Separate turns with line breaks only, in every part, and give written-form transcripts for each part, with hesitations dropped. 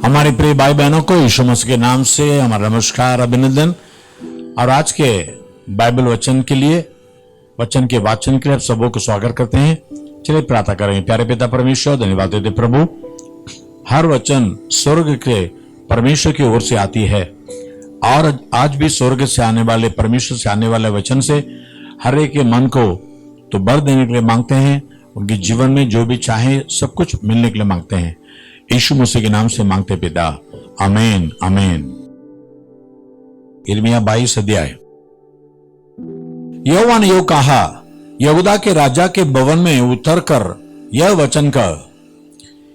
हमारे प्रिय भाई बहनों को यीशु मसीह के नाम से हमारा नमस्कार, अभिनंदन। और आज के बाइबल वचन के लिए, वचन के वाचन के लिए आप सबों को स्वागत करते हैं। चलिए प्रार्थना करेंगे। प्यारे पिता परमेश्वर, धन्यवाद देते प्रभु, हर वचन स्वर्ग के परमेश्वर की ओर से आती है और आज भी स्वर्ग से आने वाले, परमेश्वर से आने वाले वचन से हर एक के मन को तो भर देने के लिए मांगते हैं। उनके जीवन में जो भी चाहे सब कुछ मिलने के लिए मांगते हैं। यीशु मसीह के नाम से मांगते पिता, आमीन आमीन। यिर्मयाह 22 अध्याय। यहोवा ने यूं कहा, यहूदा के राजा के भवन में उतरकर यह वचन कह,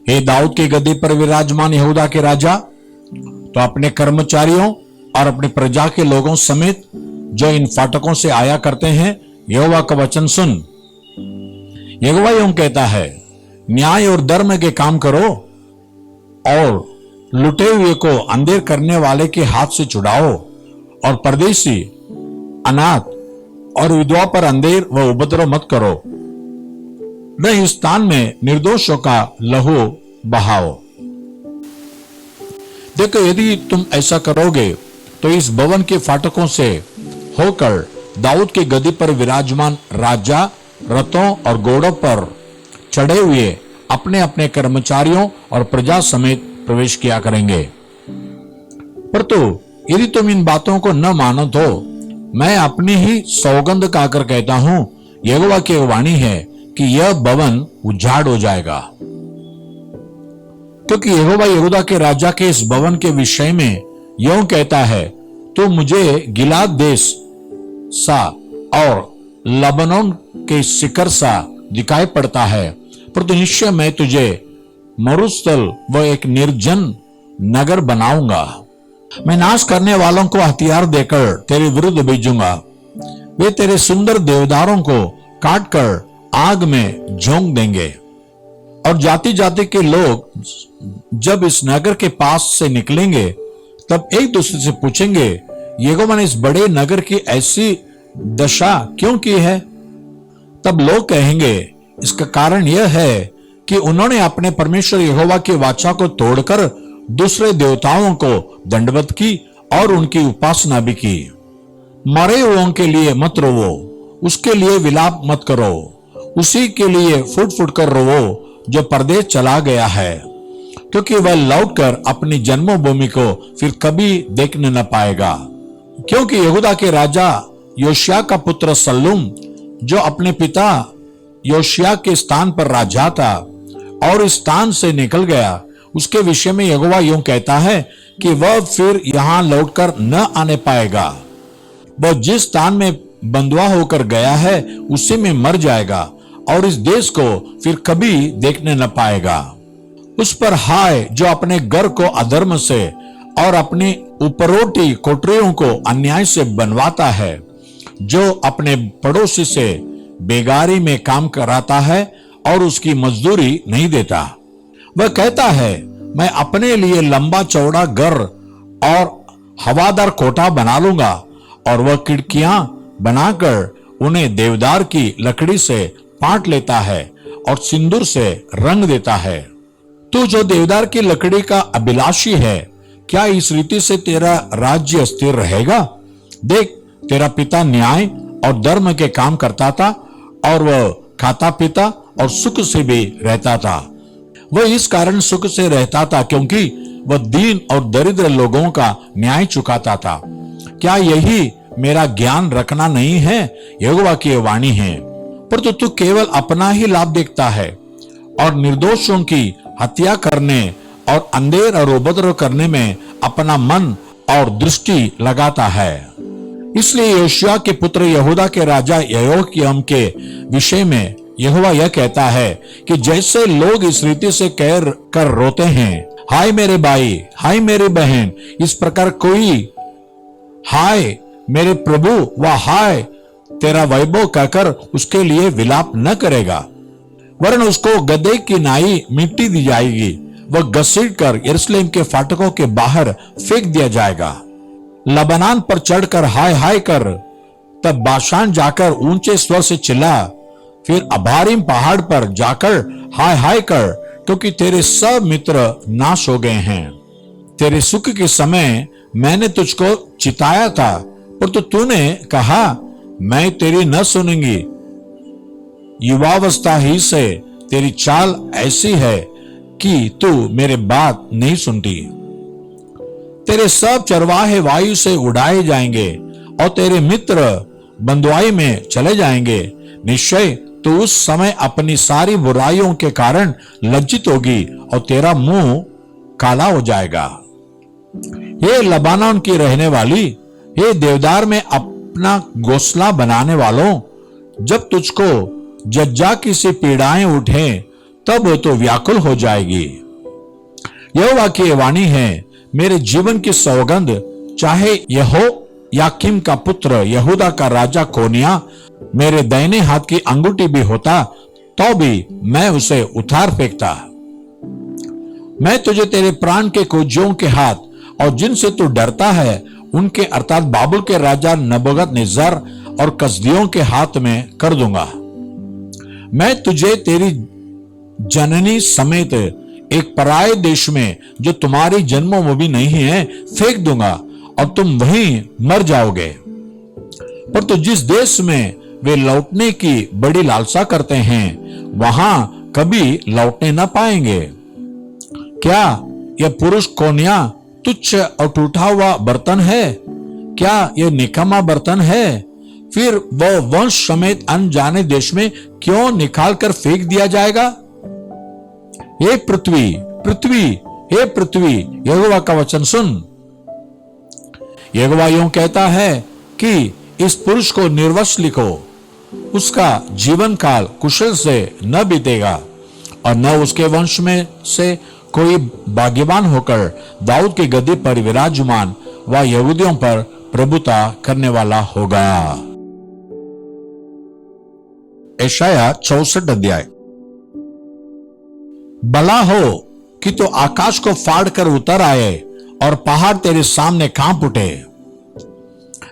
हे दाऊद के गद्दी पर विराजमान यहूदा के राजा, तो अपने कर्मचारियों और अपने प्रजा के लोगों समेत जो इन फाटकों से आया करते हैं, यहोवा का वचन सुन। यहोवा यूं कहता है, न्याय और धर्म के काम करो और लुटे हुए को अंधेर करने वाले के हाथ से छुड़ाओ, और परदेशी, अनाथ और विधवा पर अंधेर व उपद्रव मत करो, न इस स्थान में निर्दोषों का लहू बहाओ। देखो, यदि तुम ऐसा करोगे तो इस भवन के फाटकों से होकर दाऊद की गद्दी पर विराजमान राजा रथों और घोड़ों पर चढ़े हुए अपने अपने कर्मचारियों और प्रजा समेत प्रवेश किया करेंगे। परंतु यदि तुम इन बातों को न मानो तो मैं अपनी ही सौगंध खाकर कहता हूं, यहोवा की वाणी है कि यह भवन उजाड़ हो जाएगा। क्योंकि यहोवा यहूदा के राजा के इस भवन के विषय में यूं कहता है, तो मुझे गिलाद देश सा और लबनोन के शिखर सा दिखाई पड़ता है, परंतु निश्चय मैं तुझे मरुस्थल व एक निर्जन नगर बनाऊंगा। मैं नाश करने वालों को हथियार देकर तेरे विरुद्ध भेजूंगा। वे तेरे सुंदर देवदारों को काटकर आग में झोंक देंगे, और जाति जाति के लोग जब इस नगर के पास से निकलेंगे तब एक दूसरे से पूछेंगे, यहोवा ने इस बड़े नगर की ऐसी दशा क्यों की है? तब लोग कहेंगे, इसका कारण यह है कि उन्होंने अपने परमेश्वर यहोवा की वाचा को तोड़कर दूसरे देवताओं को दंडवत की और उनकी उपासना भी की। मरे हुओं के लिए मत रोवो, उसके लिए विलाप मत करो, उसी के लिए फुट फुट कर रोवो जो परदेश चला गया है, क्योंकि वह लौटकर अपनी जन्मभूमि को फिर कभी देखने न पाएगा। क्योंकि यहूदा के राजा योशिय्याह का पुत्र सल्लूम, जो अपने पिता योशिय्याह के स्थान पर राजा था और इस स्थान से निकल गया, उसके विषय में यहोवा यूं कहता है कि वह फिर यहां लौटकर न आने पाएगा। वह जिस स्थान में बंधुआ होकर गया है उसी में मर जाएगा और इस देश को फिर कभी देखने न पाएगा। उस पर हाय जो अपने घर को अधर्म से और अपनी उपरोटी कोठरियों को अन्याय से बनवाता है, जो अपने पड़ोसी से बेगारी में काम कराता है और उसकी मजदूरी नहीं देता। वह कहता है, मैं अपने लिए लंबा चौड़ा घर और हवादार कोठा बना लूंगा, और वह खिड़कियां बनाकर उन्हें देवदार की लकड़ी से पाट लेता है और सिंदूर से रंग देता है। तू जो देवदार की लकड़ी का अभिलाषी है, क्या इस रीति से तेरा राज्य स्थिर रहेगा? देख, तेरा पिता न्याय और धर्म के काम करता था और वह खाता पीता और सुख से भी रहता था। वह इस कारण सुख से रहता था क्योंकि वह दीन और दरिद्र लोगों का न्याय चुकाता था। क्या यही मेरा ज्ञान रखना नहीं है? यहोवा की वाणी है। परंतु तू केवल अपना ही लाभ देखता है और निर्दोषों की हत्या करने और अंधेर और उपद्रव करने में अपना मन और दृष्टि लगाता है। इसलिए योशिय्याह के पुत्र यहूदा के राजा यहोयाकीम के विषय में यहोवा यह कहता है कि जैसे लोग इस रीति से कह कर रोते हैं, हाय मेरे भाई, हाय मेरी बहन, इस प्रकार कोई हाय मेरे प्रभु व हाय तेरा वैभव कहकर उसके लिए विलाप न करेगा, वरन उसको गदहे की नाई मिट्टी दी जाएगी, वह घसीट कर यरूशलेम के फाटकों के बाहर फेंक दिया जाएगा। लबनान पर चढ़कर हाय हाय कर, तब बाशान जाकर ऊंचे स्वर से चिल्ला, फिर अबारीम पहाड़ पर जाकर हाय हाय कर, क्योंकि तेरे सब मित्र नाश हो गए हैं। तेरे सुख के समय मैंने तुझको चिताया था, पर तो तूने कहा मैं तेरी न सुनूंगी। युवावस्था ही से तेरी चाल ऐसी है कि तू मेरे बात नहीं सुनती। तेरे सब चरवाहे वायु से उड़ाए जाएंगे और तेरे मित्र बंधुआई में चले जाएंगे। निश्चय तो उस समय अपनी सारी बुराइयों के कारण लज्जित होगी और तेरा मुंह काला हो जाएगा। हे लबानोन की रहने वाली, हे देवदार में अपना घोंसला बनाने वालों, जब तुझको जज्जा की सी पीड़ाएं उठे तब वो तो व्याकुल हो जाएगी। यहोवा की वाणी है, मेरे जीवन की सौगंध, चाहे यहोयाकीम का पुत्र यहूदा का राजा कोनिया मेरे दाहिने हाथ की अंगूठी भी होता तो भी मैं उसे उतार फेंकता। मैं तुझे तेरे प्राण के खोजियों के हाथ और जिनसे तू डरता है उनके अर्थात बाबुल के राजा नबूकदनेस्सर और कसदियों के हाथ में कर दूंगा। मैं तुझे तेरी जननी समेत एक पराये देश में जो तुम्हारी जन्मभूमि नहीं है फेंक दूंगा और तुम वहीं मर जाओगे। पर तो जिस देश में वे लौटने की बड़ी लालसा करते हैं वहां कभी लौटने न पाएंगे। क्या यह पुरुष कोन्या तुच्छ और टूटा हुआ बर्तन है? क्या यह निकम्मा बर्तन है? फिर वह वंश समेत अनजाने देश में क्यों निकाल कर फेंक दिया जाएगा? हे पृथ्वी, पृथ्वी, हे पृथ्वी, यहोवा का वचन सुन। यहोवा यूं कहता है कि इस पुरुष को निर्वंश लिखो, उसका जीवन काल कुशल से न बीतेगा और न उसके वंश में से कोई भाग्यवान होकर दाऊद की गद्दी पर विराजमान व यहूदियों पर प्रभुता करने वाला होगा। यशायाह 64 अध्याय। भला हो कि तो आकाश को फाड़ कर उतर आए और पहाड़ तेरे सामने कांप उठे।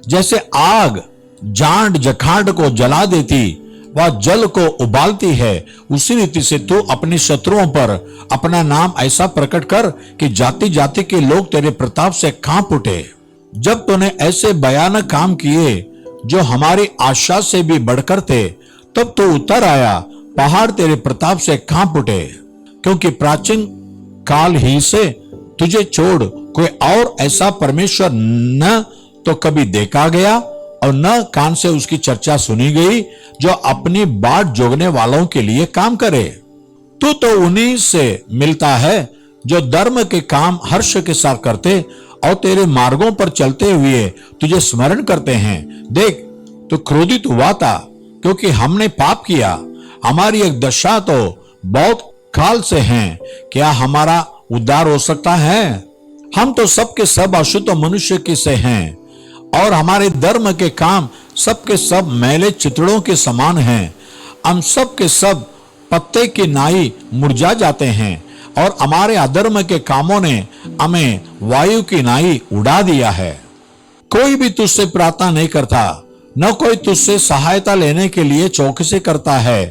जैसे आग जांड जखांड को जला देती वह जल को उबालती है, उसी रीति से तू अपने शत्रुओं पर अपना नाम ऐसा प्रकट कर कि जाति जाति के लोग तेरे प्रताप से कांप उठे। जब तूने ऐसे भयानक काम किए जो हमारी आशा से भी बढ़कर थे, तब तो उतर आया, पहाड़ तेरे प्रताप से कांप उठे। क्योंकि प्राचीन काल ही से तुझे छोड़ कोई और ऐसा परमेश्वर न तो कभी देखा गया और न कान से उसकी चर्चा सुनी गई जो अपनी बाट जोगने वालों के लिए काम करे। तू तो उन्हीं से मिलता है जो धर्म के काम हर्ष के साथ करते और तेरे मार्गों पर चलते हुए तुझे स्मरण करते हैं। देख, तू क्रोधित हुआ था क्योंकि हमने पाप किया। हमारी एक दशा तो बहुत काल से है, क्या हमारा उद्धार हो सकता है? हम तो सबके सब अशुद्ध मनुष्य के से हैं और हमारे धर्म के काम सबके सब मैले चितड़ों के समान हैं। हम सब के सब पत्ते की नाई मुरझा जाते हैं और हमारे अधर्म के कामों ने हमें वायु की नाई उड़ा दिया है। कोई भी तुझसे प्रार्थना नहीं करता, न कोई तुझसे सहायता लेने के लिए चौकसी करता है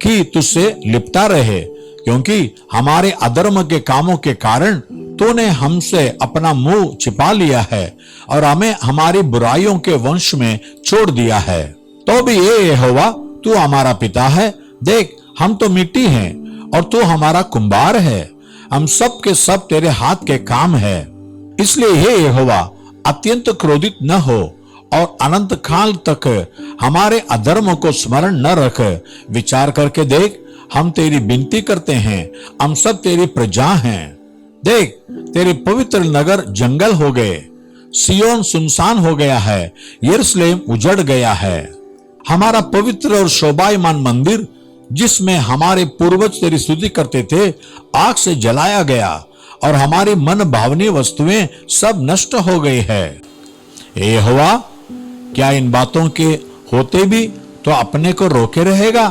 कि तुझसे लिपटा रहे, क्योंकि हमारे अधर्म के कामों के कारण तूने हमसे अपना मुंह छिपा लिया है और हमें हमारी बुराइयों के वंश में छोड़ दिया है। तो भी ये यहोवा, तू हमारा पिता है। देख, हम तो मिट्टी हैं और तू हमारा कुंभार है। हम सब के सब तेरे हाथ के काम है। इसलिए हे यहोवा, अत्यंत क्रोधित न हो और अनंत काल तक हमारे अधर्म को स्मरण न रख। विचार करके देख, हम तेरी विनती करते हैं, हम सब तेरी प्रजा हैं। देख, तेरे पवित्र नगर जंगल हो गए, सियोन सुनसान हो गया है, यरूशलेम उजड़ गया है। हमारा पवित्र और शोभायमान मंदिर जिसमें हमारे पूर्वज तेरी स्तुति करते थे आग से जलाया गया और हमारी मन भावनी वस्तुएं सब नष्ट हो गई है। हे यहोवा, क्या इन बातों के होते भी तो अपने को रोके रहेगा?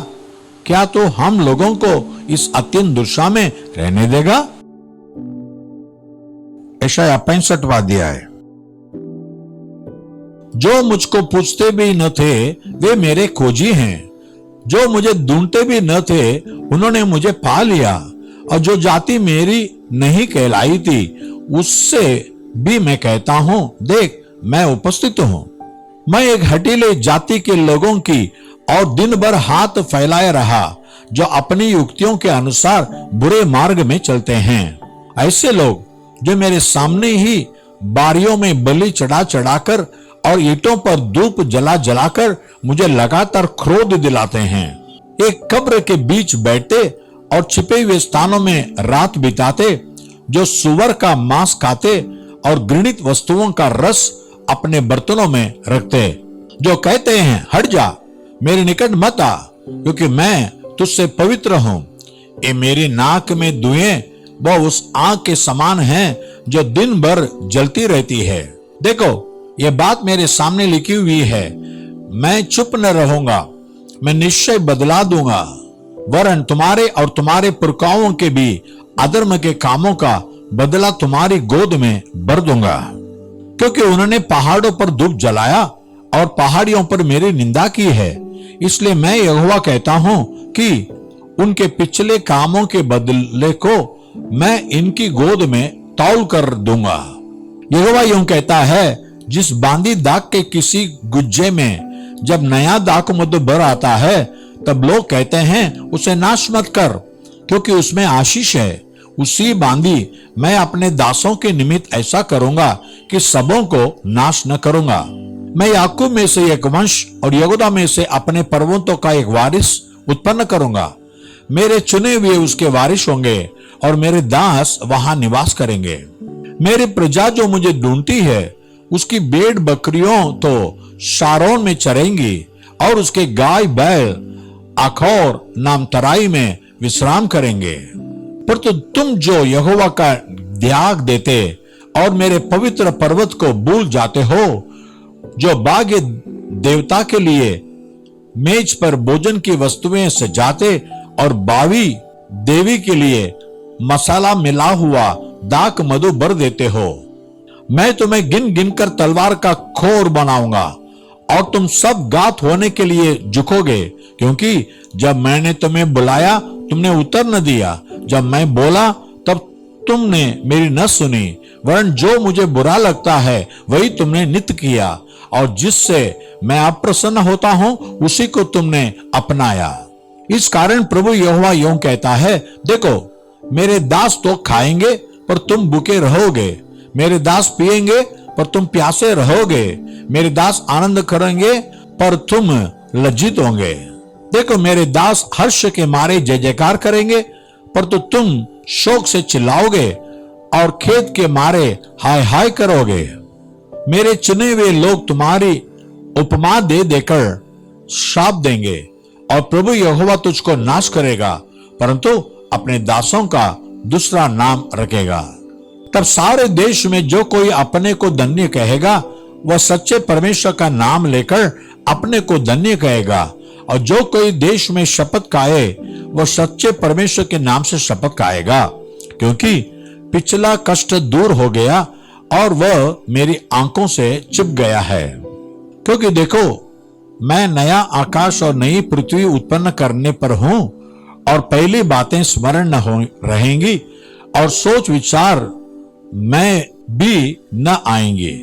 क्या तो हम लोगों को इस अत्यंत दुर्दशा में रहने देगा? यशायाह 65वां अध्याय। जो मुझको पूछते भी न थे वे मेरे खोजी हैं, जो मुझे ढूंढते भी न थे उन्होंने मुझे पा लिया, और जो जाति मेरी नहीं कहलाई थी उससे भी मैं कहता हूं, देख मैं उपस्थित हूं। मैं एक हठीले जाति के लोगों की और दिन भर हाथ फैलाए रहा, जो अपनी युक्तियों के अनुसार बुरे मार्ग में चलते हैं। ऐसे लोग जो मेरे सामने ही बारियों में बलि चढ़ा चढ़ाकर और ईंटों पर धूप जला जलाकर मुझे लगातार क्रोध दिलाते हैं। एक कब्र के बीच बैठते और छिपे हुए स्थानों में रात बिताते, जो सुअर का मांस खाते और घृणित वस्तुओं का रस अपने बर्तनों में रखते, जो कहते हैं हट जा, मेरे निकट मत आ, क्योंकि मैं तुझसे पवित्र हूं। ये मेरी नाक में धुएं वह उस आग के समान है जो दिन भर जलती रहती है। देखो ये बात मेरे सामने लिखी हुई है, मैं चुप न रहूंगा, मैं निश्चय बदला दूंगा, वरन तुम्हारे और तुम्हारे पुरखाओं के भी अधर्म के कामों का बदला तुम्हारी गोद में भर दूंगा। क्योंकि उन्होंने पहाड़ों पर धूप जलाया और पहाड़ियों पर मेरी निंदा की है, इसलिए मैं यहोवा कहता हूं कि उनके पिछले कामों के बदले को मैं इनकी गोद में तौल कर दूंगा। यहोवा यूं कहता है, जिस बांदी दाख के किसी गुज्जे में जब नया दाख मधु भर आता है, तब लोग कहते हैं उसे नाश मत कर, क्योंकि उसमें आशीष है। उसी बांदी मैं अपने दासों के निमित्त ऐसा करूंगा कि सबों को नाश न करूंगा। मैं याकूब में से एक वंश और यहूदा में से अपने पर्वतों का एक वारिस उत्पन्न करूंगा। मेरे चुने हुए उसके वारिस होंगे और मेरे दास वहां निवास करेंगे। मेरी प्रजा जो मुझे ढूंढती है, उसकी भेड़ बकरियों तो शारोन में चरेंगी और उसके गाय बैल अखौर नाम तराई में विश्राम करेंगे। पर तो तुम जो यहोवा का त्याग देते और मेरे पवित्र पर्वत को भूल जाते हो, जो बागे देवता के लिए मेज पर भोजन की वस्तुएं सजाते और बावी देवी के लिए मसाला मिला हुआ दाख मधु भर देते हो, मैं तुम्हें गिन गिन कर तलवार का खोर बनाऊंगा और तुम सब गात होने के लिए झुकोगे। क्योंकि जब मैंने तुम्हें बुलाया तुमने उत्तर न दिया, जब मैं बोला तब तुमने मेरी न सुनी, वरन जो मुझे बुरा लगता है वही तुमने नित्य किया, और जिससे मैं अप्रसन्न होता हूं उसी को तुमने अपनाया। इस कारण प्रभु यहोवा यूं कहता है, देखो मेरे दास तो खाएंगे पर तुम भूखे रहोगे, मेरे दास पिएंगे पर तुम प्यासे रहोगे, मेरे दास आनंद करेंगे पर तुम लज्जित होंगे। देखो मेरे दास हर्ष के मारे जय जयकार करेंगे पर तो तुम शोक से चिल्लाओगे और खेद के मारे हाय हाय करोगे। मेरे चुने हुए लोग तुम्हारी उपमा दे देकर श्राप देंगे और प्रभु यहोवा तुझको नाश करेगा, परंतु अपने दासों का दूसरा नाम रखेगा। तब सारे देश में जो कोई अपने को धन्य कहेगा वह सच्चे परमेश्वर का नाम लेकर अपने को धन्य कहेगा, और जो कोई देश में शपथ खाए वह सच्चे परमेश्वर के नाम से शपथ खाएगा, क्योंकि पिछला कष्ट दूर हो गया और वह मेरी आंखों से छिप गया है। क्योंकि देखो मैं नया आकाश और नई पृथ्वी उत्पन्न करने पर हूं, और पहली बातें स्मरण न हो रहेंगी और सोच विचार में भी न आएंगे।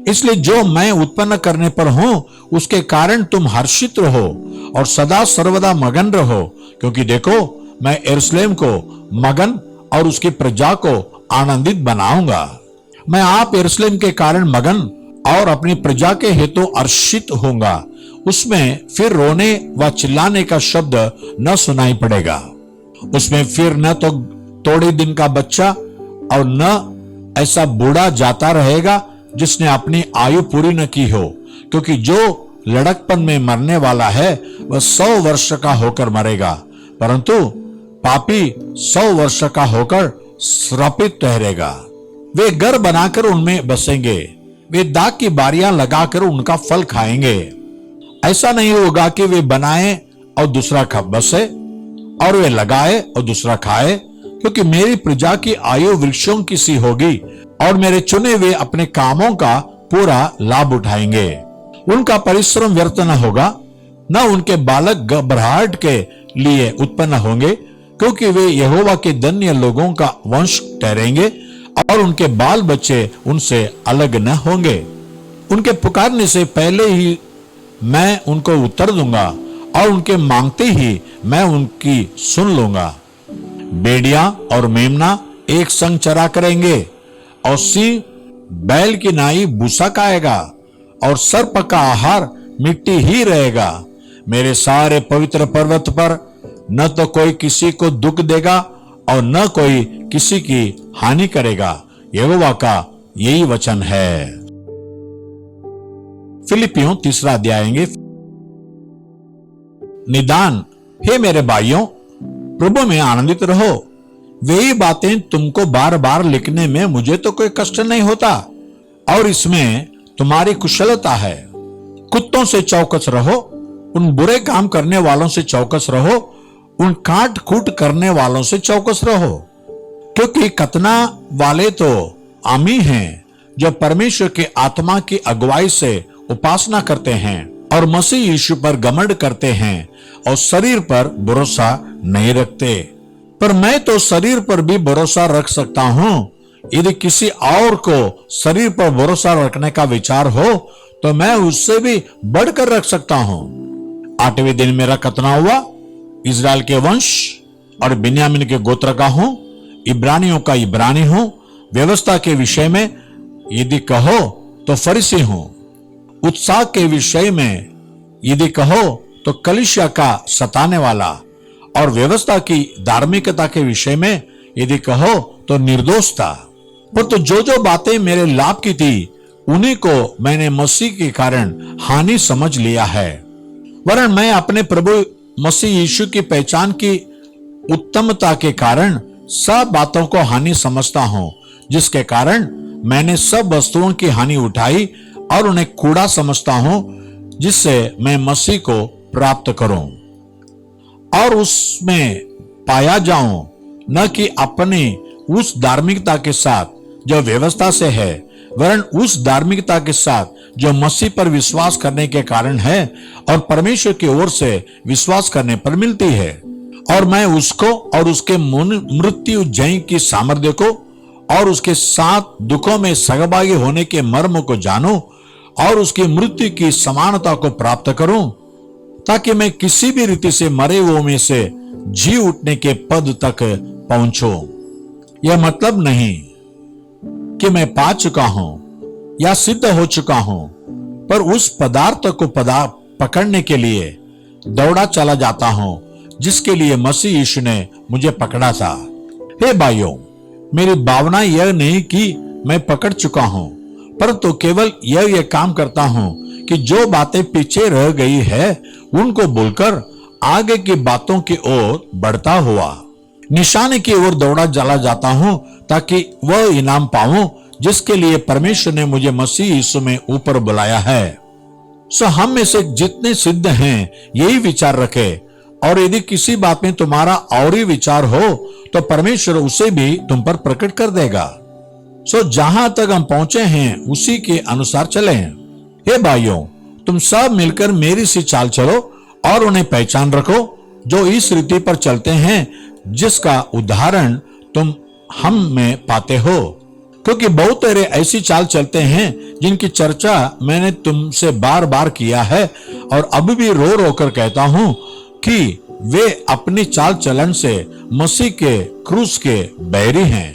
इसलिए जो मैं उत्पन्न करने पर हूं उसके कारण तुम हर्षित रहो और सदा सर्वदा मगन रहो, क्योंकि देखो मैं यरूशलेम को मगन और उसकी प्रजा को आनंदित बनाऊंगा। मैं आप यरूशलेम के कारण मगन और अपनी प्रजा के हेतु हर्षित होऊंगा। उसमें फिर रोने व चिल्लाने का शब्द न सुनाई पड़ेगा। उसमें फिर न तो थोड़े दिन का बच्चा और न ऐसा बूढ़ा जाता रहेगा जिसने अपनी आयु पूरी न की हो, क्योंकि जो लड़कपन में मरने वाला है वह 100 वर्ष का होकर मरेगा, परंतु पापी 100 वर्ष का होकर श्रापित ठहरेगा। वे घर बनाकर उनमें बसेंगे, वे दाख की बारियां लगाकर उनका फल खाएंगे। ऐसा नहीं होगा कि वे बनाए और दूसरा बसे और वे लगाए और दूसरा खाए, क्योंकि मेरी प्रजा की आयु वृक्षों की सी होगी और मेरे चुने हुए अपने कामों का पूरा लाभ उठाएंगे। उनका परिश्रम व्यर्थ न होगा, न उनके बालक घबराहट के लिए उत्पन्न होंगे, क्योंकि वे यहोवा के धन्य लोगों का वंश ठहरेंगे और उनके बाल बच्चे उनसे अलग न होंगे। उनके पुकारने से पहले ही मैं उनको उत्तर दूंगा और उनके मांगते ही मैं उनकी सुन लूंगा। भेड़िया और मेमना एक संग चरा करेंगे और सिंह बैल की नाई भूसा खाएगा और सर्प का आहार मिट्टी ही रहेगा। मेरे सारे पवित्र पर्वत पर न तो कोई किसी को दुख देगा और न कोई किसी की हानि करेगा। यहोवा का यही वचन है। फिलिपियों 3 अध्याय। निदान हे मेरे भाइयों, प्रभु में आनंदित रहो। वही बातें तुमको बार बार लिखने में मुझे तो कोई कष्ट नहीं होता और इसमें तुम्हारी कुशलता है। कुत्तों से चौकस रहो, उन बुरे काम करने वालों से चौकस रहो, उन काट कूट करने वालों से चौकस रहो, क्योंकि कतना वाले तो आमी हैं जो परमेश्वर के आत्मा की अगुवाई से उपासना करते हैं और मसीह यीशु पर घमंड करते हैं और शरीर पर भरोसा नहीं रखते। पर मैं तो शरीर पर भी भरोसा रख सकता हूं। यदि किसी और को शरीर पर भरोसा रखने का विचार हो तो मैं उससे भी बढ़कर रख सकता हूं। 8वें दिन मेरा खतना हुआ। इजराइल के वंश और बिन्यामीन के गोत्र का हूं, इब्रानियों का इब्रानी हूं। व्यवस्था के विषय में यदि कहो तो फरीसी हूं। उत्साह के विषय में यदि कहो तो कलीसिया का सताने वाला, और व्यवस्था की धार्मिकता के विषय में यदि कहो तो निर्दोष था। पर तो जो बातें मेरे लाभ की थी उन्हीं को मैंने मसीह के कारण हानि समझ लिया है। वरन मैं अपने प्रभु मसीह यीशु की पहचान की उत्तमता के कारण सब बातों को हानि समझता हूं, जिसके कारण मैंने सब वस्तुओं की हानि उठाई और उन्हें कूड़ा समझता हूं, जिससे मैं मसीह को प्राप्त करूं और उसमें पाया जाऊं, न कि अपनी उस धार्मिकता के साथ जो व्यवस्था से है, वरन उस धार्मिकता के साथ जो मसीह पर विश्वास करने के कारण है और परमेश्वर की ओर से विश्वास करने पर मिलती है। और मैं उसको और उसके मृत्यु जय की सामर्थ्य को और उसके साथ दुखों में सहभागी होने के मर्म को जानूं और उसकी मृत्यु की समानता को प्राप्त करूं, ताकि मैं किसी भी रीति से मरे हुओं में से जी उठने के पद तक पहुंचूं। यह मतलब नहीं कि मैं पा चुका हूं या सिद्ध हो चुका हूं, पर उस पदार्थ को पकड़ने के लिए दौड़ा चला जाता हूं जिसके लिए मसीह यीशु ने मुझे पकड़ा था। हे भाइयों, मेरी भावना यह नहीं कि मैं पकड़ चुका हूं, परंतु केवल यह काम करता हूं कि जो बातें पीछे रह गई है उनको भूलकर आगे की बातों की ओर बढ़ता हुआ निशाने की ओर दौड़ा चला जाता हूं, ताकि वह इनाम पाऊं जिसके लिए परमेश्वर ने मुझे मसीह यीशु में ऊपर बुलाया है। सो हम में से जितने सिद्ध हैं यही विचार रखे, और यदि किसी बात में तुम्हारा और ही विचार हो तो परमेश्वर उसे भी तुम पर प्रकट कर देगा। सो जहां तक हम पहुंचे हैं उसी के अनुसार चलें। हे भाइयों, तुम सब मिलकर मेरी सी चाल चलो और उन्हें पहचान रखो जो इस रीति पर चलते हैं जिसका उदाहरण तुम हम में पाते हो, क्योंकि बहुत तेरे ऐसी चाल चलते हैं जिनकी चर्चा मैंने तुमसे बार बार किया है और अभी भी रो रो कर कहता हूं कि वे अपनी चाल चलन से मसीह के क्रूस के बैरी हैं।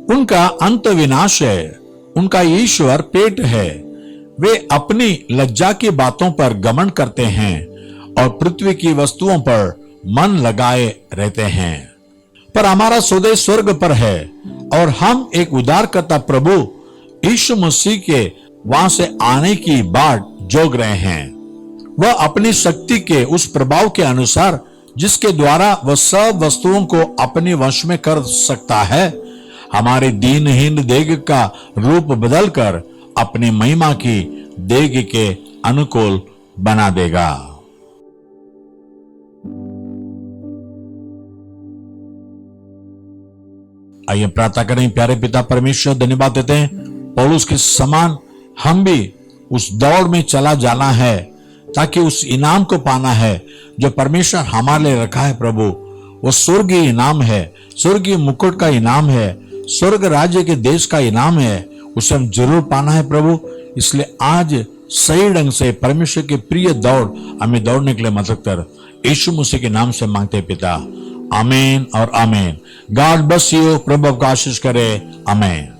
उनका अंत विनाश है, उनका ईश्वर पेट है। वे अपनी लज्जा की बातों पर घमंड करते हैं और पृथ्वी की वस्तुओं पर मन लगाए रहते हैं। पर हमारा स्वदेश स्वर्ग पर है और हम एक उद्धारकर्ता प्रभु यीशु मसीह के वहां से आने की बाट जोग रहे हैं। वह अपनी शक्ति के उस प्रभाव के अनुसार जिसके द्वारा वह सब वस्तुओं को अपने वश में कर सकता है, हमारे दीनहीन देह का रूप बदलकर अपनी महिमा की देह के अनुकूल बना देगा। आइए प्रार्थना करें। प्यारे पिता परमेश्वर, धन्यवाद देते हैं पौलुस के समान हम भी उस दौड़ में चला जाना है ताकि उस इनाम को पाना है जो परमेश्वर हमारे लिए रखा है। प्रभु, वो स्वर्गीय इनाम है, स्वर्गीय मुकुट का इनाम है, स्वर्ग राज्य के देश का इनाम है, उसे हम जरूर पाना है प्रभु। इसलिए आज सही ढंग से परमेश्वर के प्रिय दौड़ हमें दौड़ने के लिए मदद कर, यीशु मसीह के नाम से मांगते हैं पिता, आमीन और आमीन। गॉड ब्लेस यू, प्रभु आपको आशीष करे, आमीन।